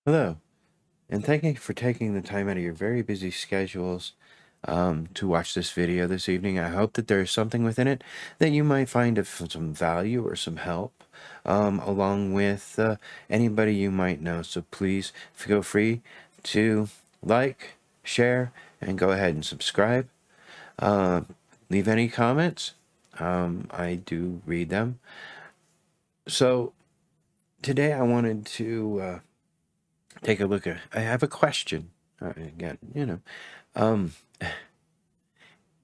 Hello, and thank you for taking the time out of your very busy schedules to watch this video this evening. I hope that there's something within it that you might find of some value or some help, along with anybody you might know. So please feel free to like, share, and go ahead and subscribe. Uh, Leave any comments. I do read them. So today I wanted to take a look at. I have a question. Again, um,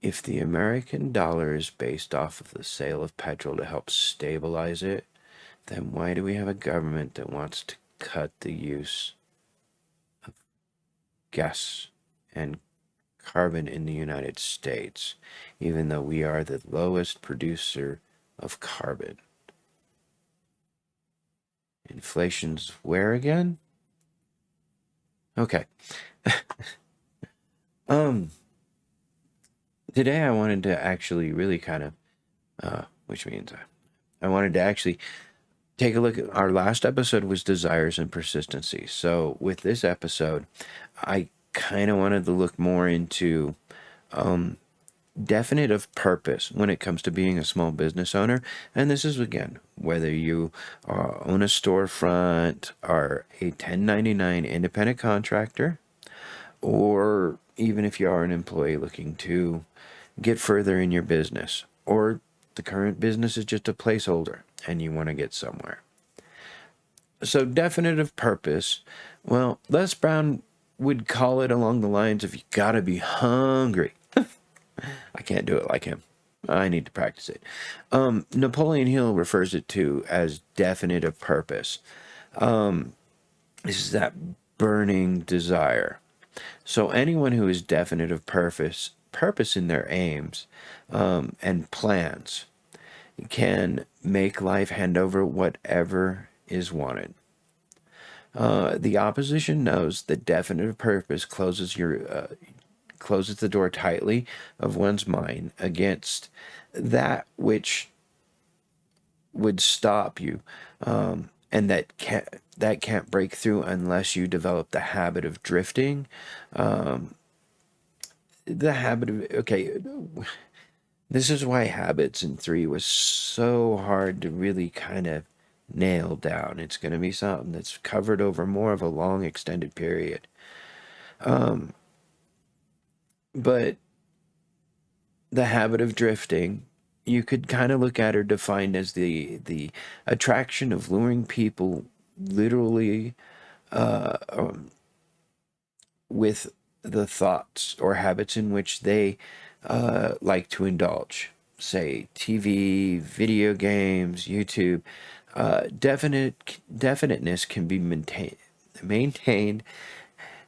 if the American dollar is based off of the sale of petrol to help stabilize it, then why do we have a government that wants to cut the use of gas and carbon in the United States, even though we are the lowest producer of carbon? Inflation's where again? Okay. um, Today I wanted to actually really kind of, which means I wanted to actually take a look at our last episode was desires and persistency. So with this episode, I kind of wanted to look more into definite of purpose when it comes to being a small business owner. And this is, again, whether you own a storefront, are a 1099 independent contractor, or even if you are an employee looking to get further in your business, or the current business is just a placeholder and you want to get somewhere. So definitive purpose, well, Les Brown would call it along the lines of you gotta be hungry. I can't do it like him. I need to practice it. Napoleon Hill refers it to as definitive purpose. This is that burning desire. So anyone who is definite of purpose in their aims and plans can make life hand over whatever is wanted. The opposition knows that definite purpose closes the door tightly of one's mind against that which would stop you, and that can't break through unless you develop the habit of drifting. The habit of This is why habits in 3 was so hard to really kind of nail down. It's going to be something that's covered over more of a long extended period. But the habit of drifting, you could kind of look at or define as the attraction of luring people literally with the thoughts or habits in which they like to indulge. Say TV, video games, YouTube. Definiteness can be maintained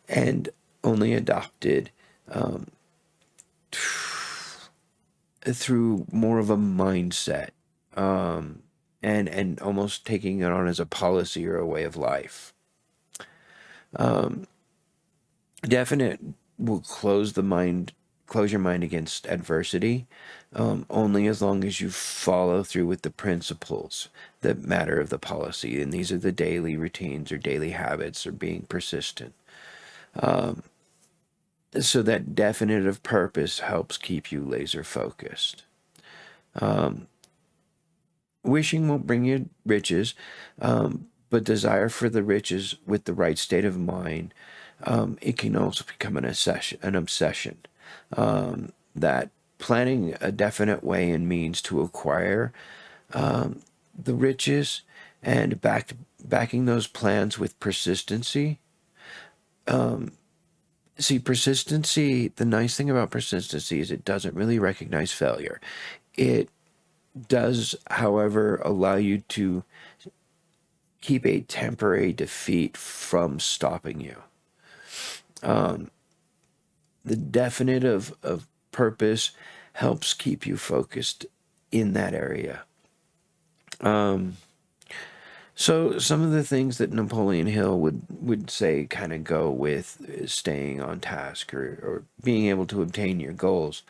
and only adopted through more of a mindset, and almost taking it on as a policy or a way of life. Definite will close your mind against adversity, only as long as you follow through with the principles that matter of the policy. And these are the daily routines or daily habits or being persistent. So that definitive purpose helps keep you laser focused. Wishing won't bring you riches, but desire for the riches with the right state of mind, it can also become an obsession. That planning a definite way and means to acquire the riches and backing those plans with persistency. Persistency, the nice thing about persistency is it doesn't really recognize failure. It does, however, allow you to keep a temporary defeat from stopping you. The definite of purpose helps keep you focused in that area. So some of the things that Napoleon Hill would say kind of go with staying on task or being able to obtain your goals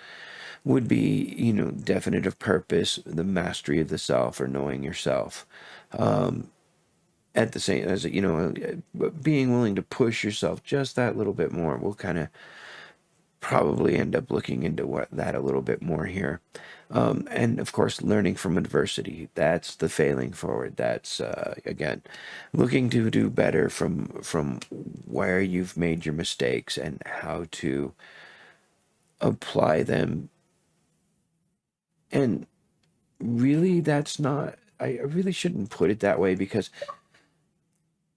would be, definite of purpose, the mastery of the self or knowing yourself. at the same as being willing to push yourself just that little bit more. We'll kind of probably end up looking into that a little bit more here. And of course, learning from adversity. That's the failing forward. That's, again, looking to do better from where you've made your mistakes and how to apply them. And really, that's not, I really shouldn't put it that way, because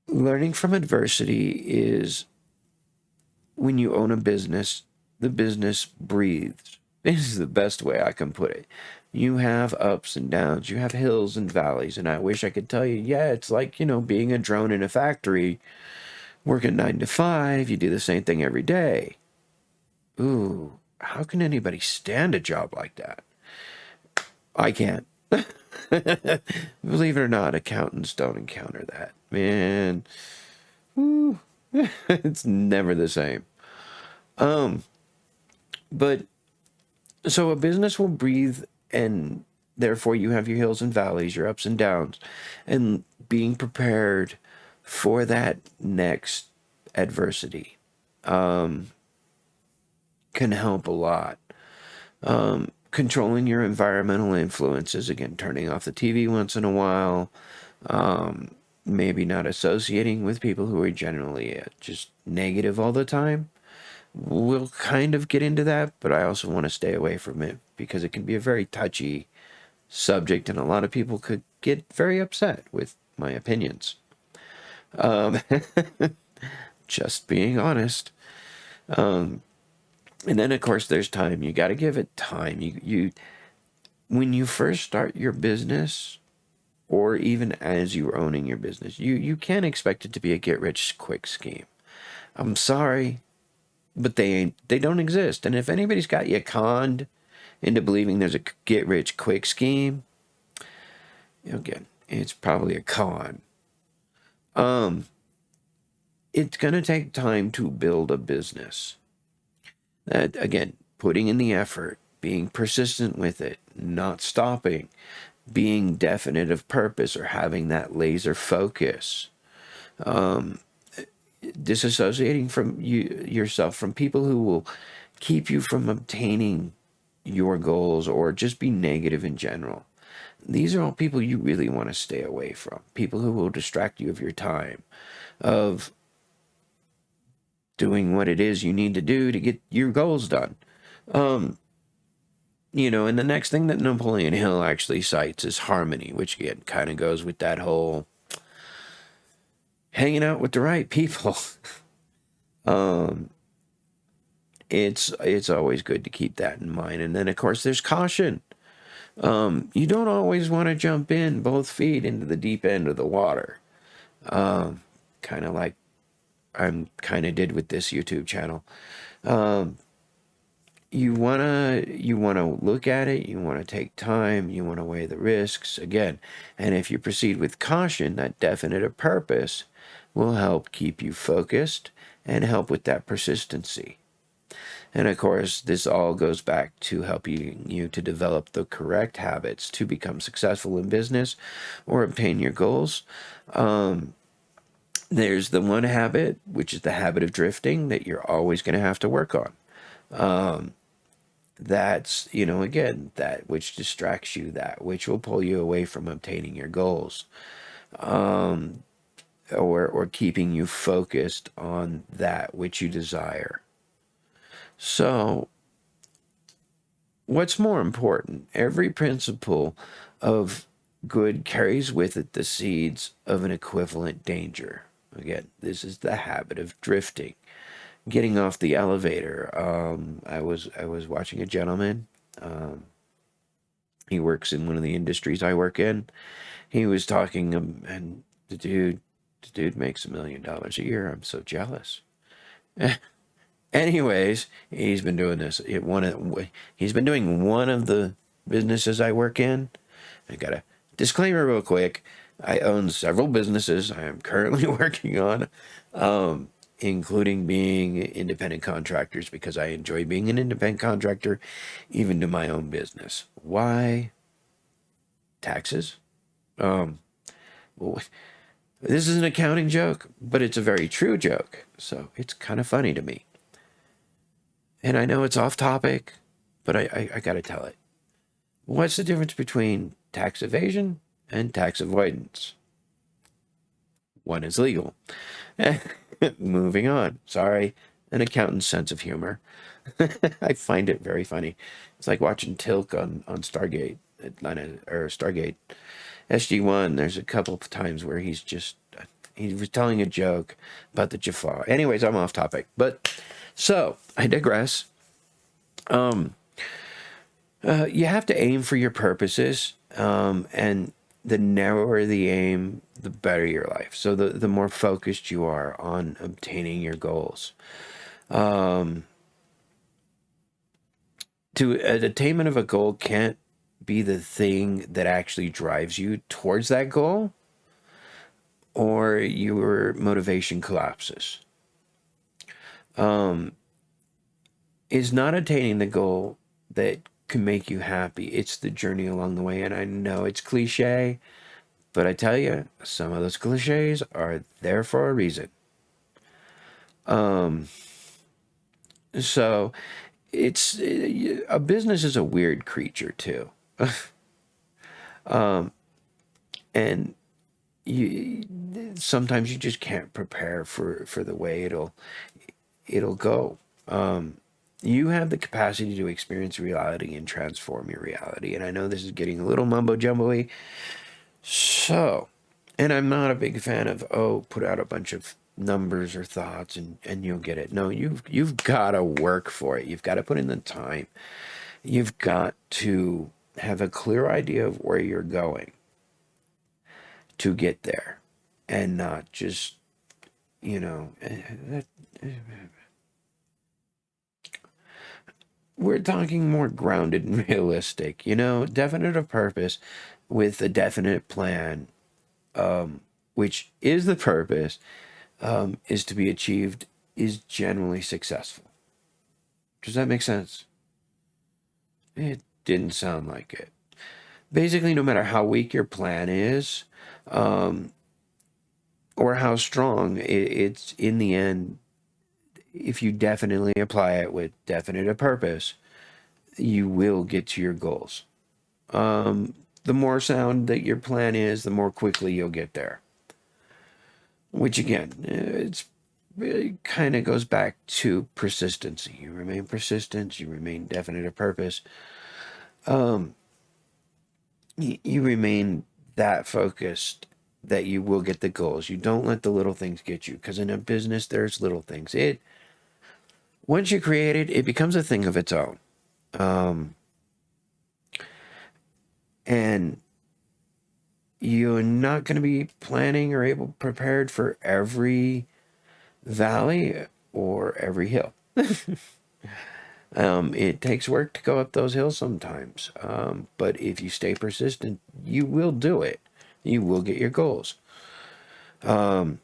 learning from adversity is when you own a business, the business breathes. This is the best way I can put it. You have ups and downs, you have hills and valleys, and I wish I could tell you, yeah, it's like, being a drone in a factory, working 9 to 5, you do the same thing every day. Ooh, how can anybody stand a job like that? I can't. Believe it or not, accountants don't encounter that. Man, ooh, it's never the same. But so a business will breathe, and therefore you have your hills and valleys, your ups and downs, and being prepared for that next adversity can help a lot. Controlling your environmental influences, again, turning off the TV once in a while, maybe not associating with people who are generally just negative all the time. We'll kind of get into that, but I also want to stay away from it because it can be a very touchy subject, and a lot of people could get very upset with my opinions. Just being honest. And then, of course, there's time. You got to give it time. When you first start your business, or even as you're owning your business, you can't expect it to be a get-rich-quick scheme. I'm sorry, but they don't exist. And if anybody's got you conned into believing there's a get-rich-quick scheme, again, it's probably a con. It's going to take time to build a business. That, again, putting in the effort, being persistent with it, not stopping, being definite of purpose, or having that laser focus, disassociating from yourself from people who will keep you from obtaining your goals or just be negative in general. These are all people you really want to stay away from. People who will distract you of your time, of doing what it is you need to do to get your goals done. And the next thing that Napoleon Hill actually cites is harmony, which again kind of goes with that whole hanging out with the right people. It's always good to keep that in mind. And then, of course, there's caution. You don't always want to jump in both feet into the deep end of the water. Kind of like I'm kind of did with this YouTube channel. You wanna look at it. You want to take time. You want to weigh the risks again. And if you proceed with caution, that definite of purpose will help keep you focused and help with that persistency. And of course, this all goes back to helping you to develop the correct habits to become successful in business or obtain your goals. There's the one habit, which is the habit of drifting, that you're always going to have to work on. That's, again, that which distracts you, that which will pull you away from obtaining your goals, or keeping you focused on that which you desire. So, what's more important? Every principle of good carries with it the seeds of an equivalent danger. Again, this is the habit of drifting. Getting off the elevator. I was watching a gentleman. He works in one of the industries I work in. He was talking, and the dude makes $1 million a year. I'm so jealous. Anyways, he's been doing this. He's been doing one of the businesses I work in. I got a disclaimer real quick. I own several businesses I am currently working on, including being independent contractors, because I enjoy being an independent contractor, even to my own business. Why? Taxes. Well, This is an accounting joke, but it's a very true joke. So it's kind of funny to me. And I know it's off topic, but I got to tell it. What's the difference between tax evasion and tax avoidance? One is legal. Moving on. Sorry, an accountant's sense of humor. I find it very funny. It's like watching Tilk on Stargate Atlanta or Stargate SG-1. There's a couple of times where he was telling a joke about the Jaffa. Anyways, I'm off topic, but so I digress. You have to aim for your purposes, and the narrower the aim, the better your life. So the more focused you are on obtaining your goals. To an attainment of a goal can't be the thing that actually drives you towards that goal, or your motivation collapses. Is not attaining the goal that can make you happy. It's the journey along the way. And I know it's cliche, but I tell you, some of those cliches are there for a reason. So it's a business is a weird creature too. And you sometimes you just can't prepare for the way it'll go. You have the capacity to experience reality and transform your reality. And I know this is getting a little mumbo jumbo-y. So, and I'm not a big fan of, put out a bunch of numbers or thoughts and you'll get it. No, you've got to work for it. You've got to put in the time. You've got to have a clear idea of where you're going to get there, and not just, you know, we're talking more grounded and realistic, definite of purpose with a definite plan, which is the purpose, is to be achieved, is generally successful. Does that make sense? It didn't sound like it. Basically, no matter how weak your plan is, or how strong, it's in the end, if you definitely apply it with definite a purpose, you will get to your goals. The more sound that your plan is, the more quickly you'll get there. Which again, it kind of goes back to persistency. You remain persistent, you remain definite of purpose. You remain that focused that you will get the goals. You don't let the little things get you, because in a business, there's little things. Once you create it, it becomes a thing of its own. And you're not going to be planning or prepared for every valley or every hill. It takes work to go up those hills sometimes. But if you stay persistent, you will do it. You will get your goals. I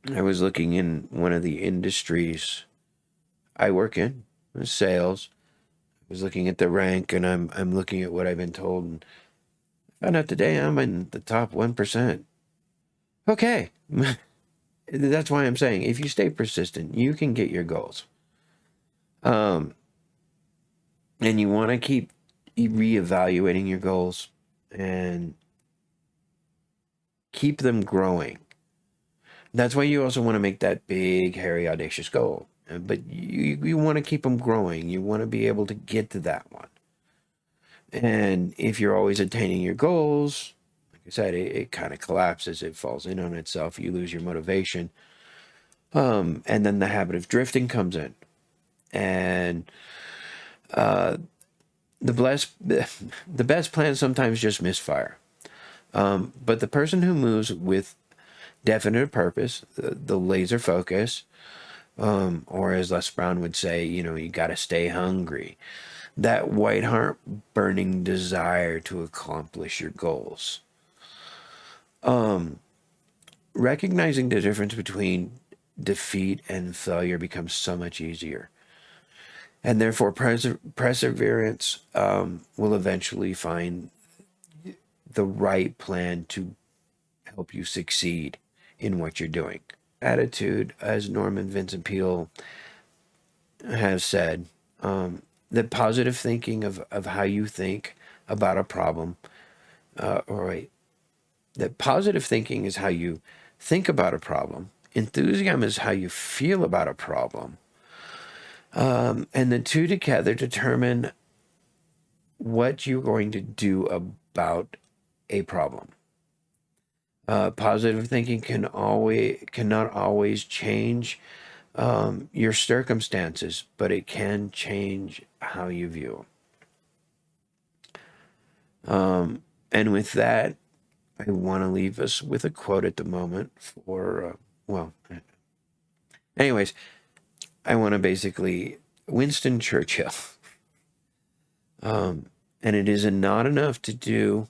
was looking in one of the industries I work in, sales. I was looking at the rank, and I'm looking at what I've been told, and I found out today I'm in the top 1%. Okay. That's why I'm saying, if you stay persistent, you can get your goals. And you want to keep reevaluating your goals and keep them growing. That's why you also want to make that big, hairy, audacious goal. But you want to keep them growing. You want to be able to get to that one. And if you're always attaining your goals, like I said, it kind of collapses. It falls in on itself. You lose your motivation. And then the habit of drifting comes in. And the best plans sometimes just misfire. But the person who moves with definite purpose, the laser focus, or as Les Brown would say, you got to stay hungry. That white heart burning desire to accomplish your goals. Recognizing the difference between defeat and failure becomes so much easier. And therefore, perseverance will eventually find the right plan to help you succeed in what you're doing. Attitude, as Norman Vincent Peale has said, that positive thinking of how you think about a problem, that positive thinking is how you think about a problem. Enthusiasm is how you feel about a problem. And the two together determine what you're going to do about a problem. Positive thinking cannot always change your circumstances, but it can change how you view them. And with that, I want to leave us with a quote at the moment anyways, I want to basically, Winston Churchill. And it is not enough to do,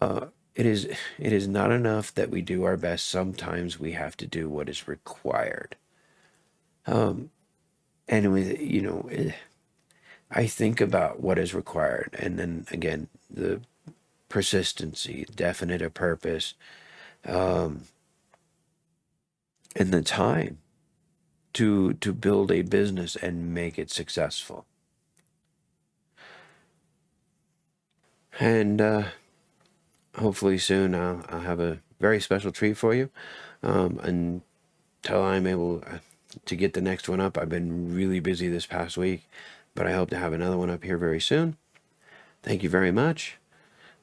it is not enough that we do our best. Sometimes we have to do what is required. And with, I think about what is required, and then again, the persistency, definite a purpose, and the time to build a business and make it successful. And hopefully soon I'll have a very special treat for you. Until I'm able to get the next one up, I've been really busy this past week, but I hope to have another one up here very soon. Thank you very much.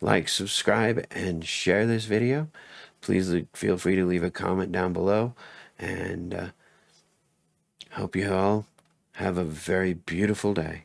Like, subscribe, and share this video. Please feel free to leave a comment down below, and hope you all have a very beautiful day.